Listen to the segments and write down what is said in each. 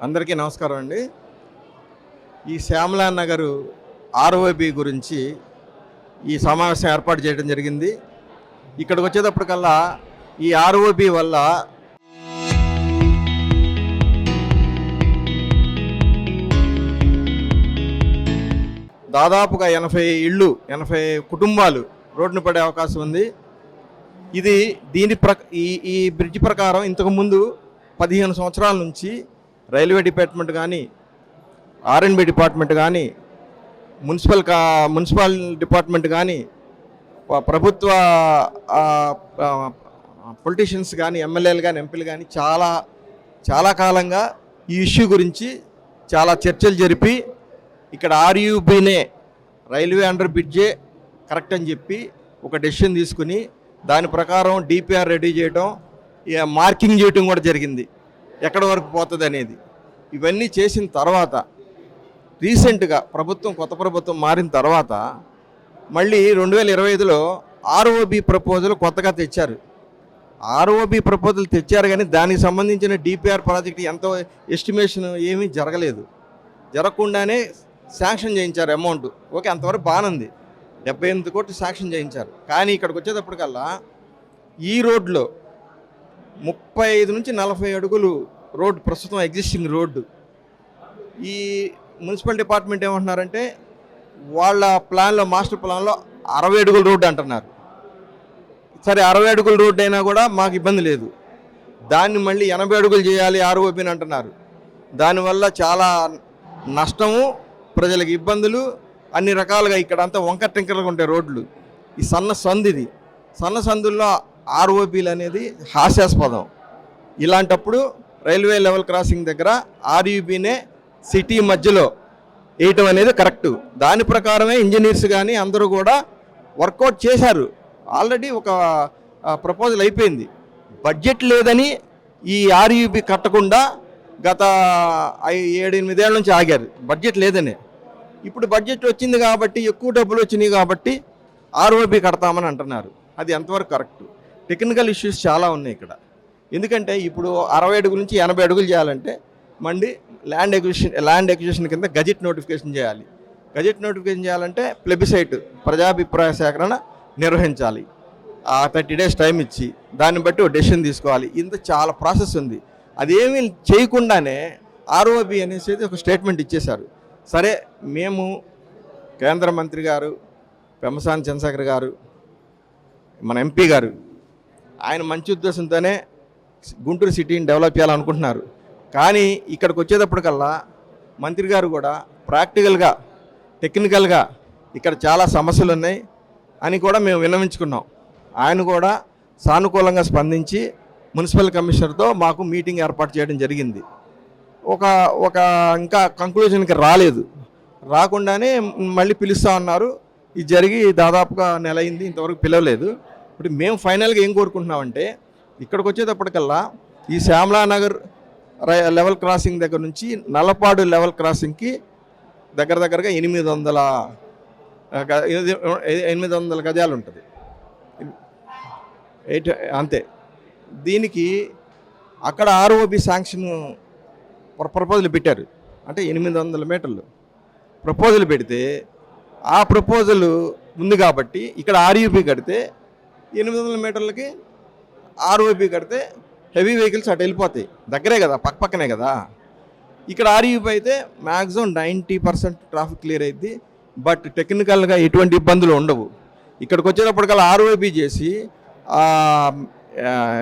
అందరికీ నమస్కారం అండి. ఈ శ్యామలా నగర్ ఆర్ఓబి గురించి ఈ సమావేశం ఏర్పాటు చేయడం జరిగింది. ఇక్కడికి వచ్చేటప్పటికల్లా ఈ ఆర్ఓబి వల్ల దాదాపుగా 80 కుటుంబాలు రోడ్డున పడే అవకాశం ఉంది. ఇది ఈ బ్రిడ్జ్ ప్రకారం ఇంతకుముందు 15 సంవత్సరాల నుంచి రైల్వే డిపార్ట్మెంట్ కానీ, ఆర్ఎండ్బి డిపార్ట్మెంట్ కానీ, మున్సిపల్ డిపార్ట్మెంట్ కానీ, ప్రభుత్వ పొలిటీషియన్స్ కానీ, ఎమ్మెల్యేలు కానీ, ఎంపీలు కానీ చాలా కాలంగా ఈ ఇష్యూ గురించి చాలా చర్చలు జరిపి ఇక్కడ ఆర్యూబీనే రైల్వే అండర్ బ్రిడ్జే కరెక్ట్ అని చెప్పి ఒక డెసిషన్ తీసుకుని దాని ప్రకారం డిపిఆర్ రెడీ చేయడం, మార్కింగ్ చేయడం కూడా జరిగింది ఎక్కడి వరకు పోతుంది అనేది. ఇవన్నీ చేసిన తర్వాత రీసెంట్గా కొత్త ప్రభుత్వం మారిన తర్వాత మళ్ళీ 2025లో ఆర్ఓబి ప్రపోజల్ కొత్తగా తెచ్చారు. ఆర్ఓబి ప్రపోజల్ తెచ్చారు కానీ దానికి సంబంధించిన డిపిఆర్ ప్రాజెక్ట్ ఎంతో ఎస్టిమేషన్ ఏమీ జరగకుండానే శాంక్షన్ చేయించారు అమౌంట్. ఓకే, అంతవరకు బాగానే ఉంది. 78 కోట్లు శాంక్షన్ చేయించారు. కానీ ఇక్కడికి వచ్చేటప్పటికల్లా ఈ రోడ్లో 35 నుంచి 40 అడుగులు రోడ్డు ప్రస్తుతం ఎగ్జిస్టింగ్ రోడ్డు. ఈ మున్సిపల్ డిపార్ట్మెంట్ ఏమంటున్నారంటే వాళ్ళ ప్లాన్లో, మాస్టర్ ప్లాన్లో 60 అడుగుల రోడ్డు అంటున్నారు. సరే, 60 అడుగుల రోడ్డు అయినా కూడా మాకు ఇబ్బంది లేదు. దాన్ని మళ్ళీ 80 అడుగులు చేయాలి ఆర్ఓబిని అంటున్నారు. దానివల్ల చాలా నష్టము, ప్రజలకు ఇబ్బందులు, అన్ని రకాలుగా ఇక్కడంతా వంకర టింకరగా ఉంటాయి రోడ్లు. ఈ సన్న సందుల్లో ఆర్ఓబీలు అనేది హాస్యాస్పదం. ఇలాంటప్పుడు రైల్వే లెవెల్ క్రాసింగ్ దగ్గర ఆర్యూబీనే సిటీ మధ్యలో వేయటం అనేది కరెక్టు. దాని ప్రకారమే ఇంజనీర్స్ కానీ అందరూ కూడా వర్కౌట్ చేశారు. ఆల్రెడీ ఒక ప్రపోజల్ అయిపోయింది. బడ్జెట్ లేదని ఈ ఆర్యూబీ కట్టకుండా గత 7-8 ఏళ్ళ నుంచి ఆగారు, బడ్జెట్ లేదని. ఇప్పుడు బడ్జెట్ వచ్చింది కాబట్టి, ఎక్కువ డబ్బులు వచ్చినాయి కాబట్టి ఆర్ఓబి కడతామని అంటున్నారు. అది ఎంతవరకు కరెక్ట్? టెక్నికల్ ఇష్యూస్ చాలా ఉన్నాయి ఇక్కడ. ఎందుకంటే ఇప్పుడు 60 అడుగుల నుంచి 80 అడుగులు చేయాలంటే మళ్ళీ ల్యాండ్ ఎక్విజిషన్ కింద గజెట్ నోటిఫికేషన్ చేయాలి. గజెట్ నోటిఫికేషన్ చేయాలంటే ప్లెబిసైట్, ప్రజాభిప్రాయ సేకరణ నిర్వహించాలి. 30 days టైం ఇచ్చి దాన్ని బట్టి ఒక డెసిషన్ తీసుకోవాలి. ఇంత చాలా ప్రాసెస్ ఉంది. అదేమీ చేయకుండానే ఆర్ఓబి అనేసి ఒక స్టేట్మెంట్ ఇచ్చేశారు. సరే, మేము కేంద్ర మంత్రి గారు పెమ్మసాని చంద్రశేఖర్ గారు, మన ఎంపీ గారు, ఆయన మంచి ఉద్దేశంతోనే గుంటూరు సిటీని డెవలప్ చేయాలనుకుంటున్నారు. కానీ ఇక్కడికి వచ్చేటప్పటికల్లా మంత్రి గారు కూడా ప్రాక్టికల్గా, టెక్నికల్గా ఇక్కడ చాలా సమస్యలు ఉన్నాయి అని కూడా మేము విన్నవించుకున్నాం. ఆయన కూడా సానుకూలంగా స్పందించి మున్సిపల్ కమిషనర్తో మాకు మీటింగ్ ఏర్పాటు చేయడం జరిగింది. ఒక ఇంకా కంక్లూజన్కి రాకుండానే మళ్ళీ పిలుస్తూ ఉన్నారు. ఇది జరిగి దాదాపుగా నెల అయింది, ఇంతవరకు పిలవలేదు. ఇప్పుడు మేము ఫైనల్గా ఏం కోరుకుంటున్నామంటే ఇక్కడికి వచ్చేటప్పటికల్లా ఈ శ్యామలా నగర్ లెవెల్ క్రాసింగ్ దగ్గర నుంచి నల్లపాడు లెవెల్ క్రాసింగ్కి దగ్గరగా 800 గజాలు ఉంటుంది అంతే. దీనికి అక్కడ ఆర్ఓబి శాంక్షన్ ప్రపోజల్ పెట్టారు. అంటే 800 మీటర్లు ప్రపోజల్ పెడితే ఆ ప్రపోజల్ ఉంది కాబట్టి ఇక్కడ ఆర్యూబీ కడితే 800 మీటర్లకి ఆర్ఓబీ కడితే హెవీ వెహికల్స్ అటు వెళ్ళిపోతాయి. దగ్గరే కదా, పక్కనే కదా. ఇక్కడ ఆర్యూబీ అయితే మ్యాక్సిమం 90% ట్రాఫిక్ క్లియర్ అయింది. బట్ టెక్నికల్గా ఎటువంటి ఇబ్బందులు ఉండవు. ఇక్కడికి వచ్చేటప్పటికల్లా ఆర్ఓబీ చేసి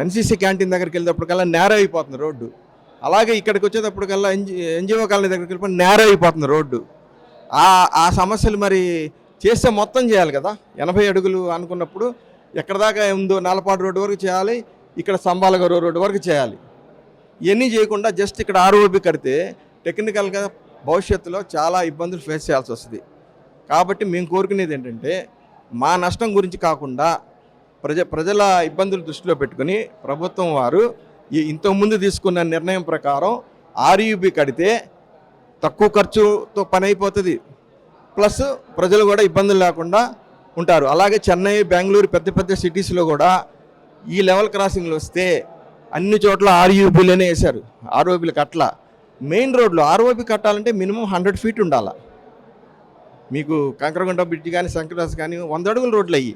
ఎన్సీసీ క్యాంటీన్ దగ్గరికి వెళ్ళేటప్పటికల్లా నేరో అయిపోతుంది రోడ్డు. అలాగే ఇక్కడికి వచ్చేటప్పటికల్లా ఎన్జిఓ కాలనీ దగ్గరికి వెళ్ళిపోయి నేరో అయిపోతుంది రోడ్డు. ఆ సమస్యలు మరి చేస్తే మొత్తం చేయాలి కదా. 80 అడుగులు అనుకున్నప్పుడు ఎక్కడ దాకా ఉందో నల్లపాడు రోడ్డు వరకు చేయాలి, ఇక్కడ సంబాలగౌరవ రోడ్డు వరకు చేయాలి. ఇవన్నీ చేయకుండా జస్ట్ ఇక్కడ ఆర్ఓబి కడితే టెక్నికల్గా భవిష్యత్తులో చాలా ఇబ్బందులు ఫేస్ చేయాల్సి వస్తుంది. కాబట్టి మేము కోరుకునేది ఏంటంటే మా నష్టం గురించి కాకుండా ప్రజల ఇబ్బందులు దృష్టిలో పెట్టుకుని ప్రభుత్వం వారు ఇంతకుముందు తీసుకున్న నిర్ణయం ప్రకారం ఆర్యూబీ కడితే తక్కువ ఖర్చుతో పని అయిపోతుంది, ప్లస్ ప్రజలు కూడా ఇబ్బందులు లేకుండా ఉంటారు. అలాగే చెన్నై, బెంగళూరు పెద్ద సిటీస్లో కూడా ఈ లెవెల్ క్రాసింగ్లు వస్తే అన్ని చోట్ల ఆర్యూబీలోనే వేశారు, ఆర్ఓబీలకు అట్లా. మెయిన్ రోడ్లు ఆర్ఓబి కట్టాలంటే మినిమం 100 ఫీట్ ఉండాలి. మీకు కంకరగుంట బ్రిడ్జ్ కానీ శంకరాస్ కానీ 100 అడుగుల రోడ్లు అయ్యి.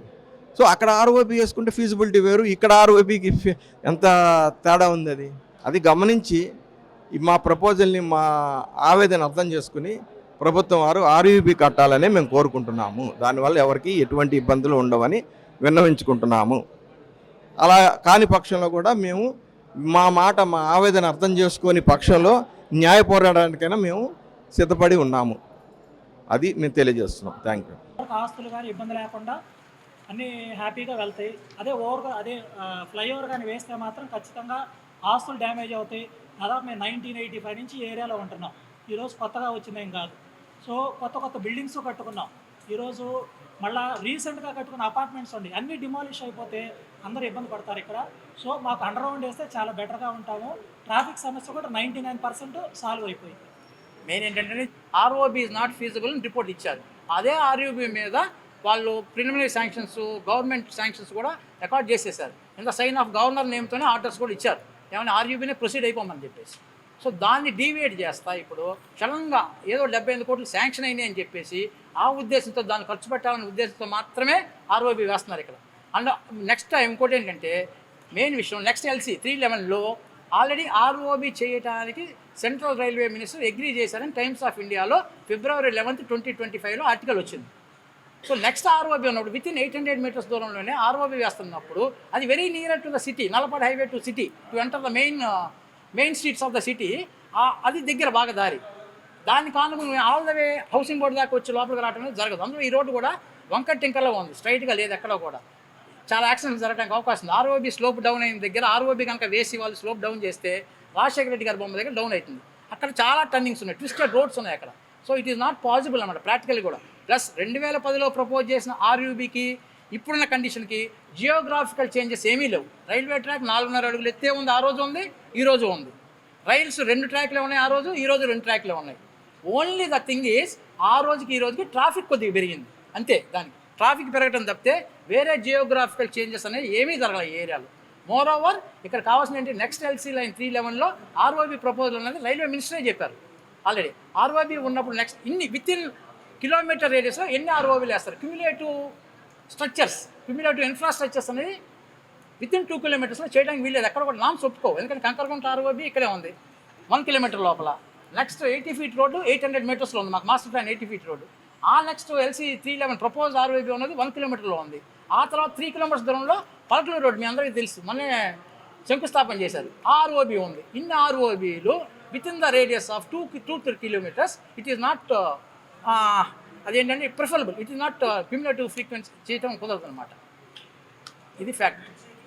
సో అక్కడ ఆర్ఓబి వేసుకుంటే ఫీజిబిలిటీ వేరు, ఇక్కడ ఆర్ఓబికి ఎంత తేడా ఉంది. అది గమనించి మా ప్రపోజల్ని, మా ఆవేదన అర్థం చేసుకుని ప్రభుత్వం వారు ఆర్యూబీ కట్టాలని మేము కోరుకుంటున్నాము. దానివల్ల ఎవరికి ఎటువంటి ఇబ్బందులు ఉండవని విన్నవించుకుంటున్నాము. అలా కాని పక్షంలో కూడా మేము మా ఆవేదన అర్థం చేసుకొని పక్షంలో న్యాయ పోరాటానికైనా మేము సిద్ధపడి ఉన్నాము. అది మేము తెలియజేస్తున్నాం. Thank you. ఆస్తులు కానీ ఇబ్బంది లేకుండా అన్నీ హ్యాపీగా వెళ్తాయి. అదే ఫ్లైఓవర్ కానీ వేస్తే మాత్రం ఖచ్చితంగా ఆస్తులు డ్యామేజ్ అవుతాయి. దాదాపు మేము 1985 నుంచి ఏరియాలో ఉంటున్నాం. ఈరోజు కొత్తగా వచ్చిందేం కాదు. సో కొత్త బిల్డింగ్స్ కట్టుకున్నాం. ఈరోజు మళ్ళీ రీసెంట్గా కట్టుకున్న అపార్ట్మెంట్స్ ఉండి అన్నీ డిమాలిష్ అయిపోతే అందరూ ఇబ్బంది పడతారు ఇక్కడ. సో మాకు అండర్ గ్రౌండ్ వేస్తే చాలా బెటర్గా ఉంటాము. ట్రాఫిక్ సమస్య కూడా 99% సాల్వ్ అయిపోయింది. మెయిన్ ఏంటంటే ఆర్ఓబి ఈజ్ నాట్ ఫీజిబుల్ అని రిపోర్ట్ ఇచ్చారు. అదే ఆర్ఓబి మీద వాళ్ళు ప్రిలిమినరీ శాంక్షన్స్, గవర్నమెంట్ శాంక్షన్స్ కూడా రికార్డ్ చేసేసారు. ఇంత సైన్ ఆఫ్ గవర్నర్ నేమ్తోనే ఆర్డర్స్ కూడా ఇచ్చారు, ఏమైనా ఆర్యూబీనే ప్రొసీడ్ అయిపోమని చెప్పేసి. సో దాన్ని డీవియేట్ చేస్తా ఇప్పుడు సడన్గా ఏదో 75 కోట్లు శాంక్షన్ అయినాయి అని చెప్పేసి ఆ ఉద్దేశంతో దాన్ని ఖర్చు పెట్టాలనే ఉద్దేశంతో మాత్రమే ఆర్ఓబి వేస్తున్నారు ఇక్కడ. అండ్ నెక్స్ట్ ఇంకోటి ఏంటంటే మెయిన్ విషయం, నెక్స్ట్ ఎల్సీ 311లో ఆల్రెడీ ఆర్ఓబి చేయడానికి సెంట్రల్ రైల్వే మినిస్టర్ అగ్రీ చేశారని టైమ్స్ ఆఫ్ ఇండియాలో February 11, 2025లో ఆర్టికల్ వచ్చింది. సో నెక్స్ట్ ఆర్ఓబి ఉన్నప్పుడు వితిన్ 800 మీటర్స్ దూరంలోనే ఆర్ఓబి వేస్తున్నప్పుడు అది very near to the city, Nallapadu highway to city to enter the main streets of the city. అది దగ్గర బాగా దారి. దాని కానుకుని all the way housing board దాకా వచ్చి లోపలికి రావడం అనేది జరగదు. అందులో ఈ రోడ్డు కూడా వంకర్ టింకర్లో ఉంది, స్ట్రైట్గా లేదు ఎక్కడ కూడా. చాలా యాక్సిడెంట్స్ జరగడానికి అవకాశం ఉంది. ఆర్ఓబి స్లోప్ డౌన్ అయిన దగ్గర ఆర్ఓబి కనుక వేసి వాళ్ళు స్లోప్ డౌన్ చేస్తే రాజశేఖర రెడ్డి గారి బొమ్మ దగ్గర డౌన్ అవుతుంది. అక్కడ చాలా టర్నింగ్స్ ఉన్నాయి, ట్విస్టెడ్ రోడ్స్ ఉన్నాయి అక్కడ. So it is not possible అన్నమాట ప్రాక్టికల్ కూడా. ప్లస్ 2010లో ప్రపోజ్ చేసిన ఆర్యూబీకి ఇప్పుడున్న కండిషన్కి జియోగ్రాఫికల్ చేంజెస్ ఏమీ లేవు. రైల్వే ట్రాక్ 4.5 అడుగులు ఎత్తే ఉంది, ఆ రోజు ఉంది, ఈ రోజు ఉంది. రైల్స్ 2 ట్రాక్లే ఉన్నాయి ఆ రోజు, ఈ రోజు 2 ట్రాక్లే ఉన్నాయి. ఓన్లీ ద థింగ్ ఈజ్ ఆ రోజుకి ఈ రోజుకి ట్రాఫిక్ కొద్దిగా పెరిగింది అంతే. దానికి ట్రాఫిక్ పెరగడం తప్పితే వేరే జియోగ్రాఫికల్ చేంజెస్ అనేవి ఏమీ జరగలేదు ఈ ఏరియాలో. మోర్ ఓవర్ ఇక్కడ కావాల్సిన ఏంటి, నెక్స్ట్ ఎల్సీ లైన్ 311లో ఆర్ఓబి ప్రపోజల్ అనేది రైల్వే మినిస్టరే చెప్పారు ఆల్రెడీ. ఆర్ఓబి ఉన్నప్పుడు నెక్స్ట్ వితిన్ కిలోమీటర్ రేడియస్లో ఎన్ని ఆర్ఓబీలు వేస్తారు, క్యూములేటివ్ ఇన్ఫ్రాస్ట్రక్చర్స్ అనేది వితిన్ 2 కిలోమీటర్స్లో చేయడానికి వీల్లేదు. ఎక్కడ కూడా నామ్స్ ఒప్పుకోవు. ఎందుకంటే కంకరగుంట ఆర్ఓబి ఇక్కడే ఉంది 1 కిలోమీటర్ లోపల. నెక్స్ట్ 80 ఫీట్ రోడ్డు 800 మీటర్స్లో ఉంది, మాకు మాస్టర్ ప్లాన్ 80 ఫీట్ రోడ్డు. ఆ నెక్స్ట్ ఎల్సీ 311 ప్రపోజ్ ఆర్ఓబి ఉన్నది 1 కిలోమీటర్లో ఉంది. ఆ తర్వాత 3 కిలోమీటర్స్ దూరంలో పలకలూరు రోడ్డు మీ అందరికీ తెలుసు, మొన్నే శంకుస్థాపన చేశారు, ఆర్ఓబి ఉంది. ఇన్ని ఆర్ఓబీలు within the radius of 2-3 kilometres it is not అదేంటంటే preferable. It is not cumulative frequency చేయటం కుదరదు అనమాట. ఇది ఫ్యాక్ట్.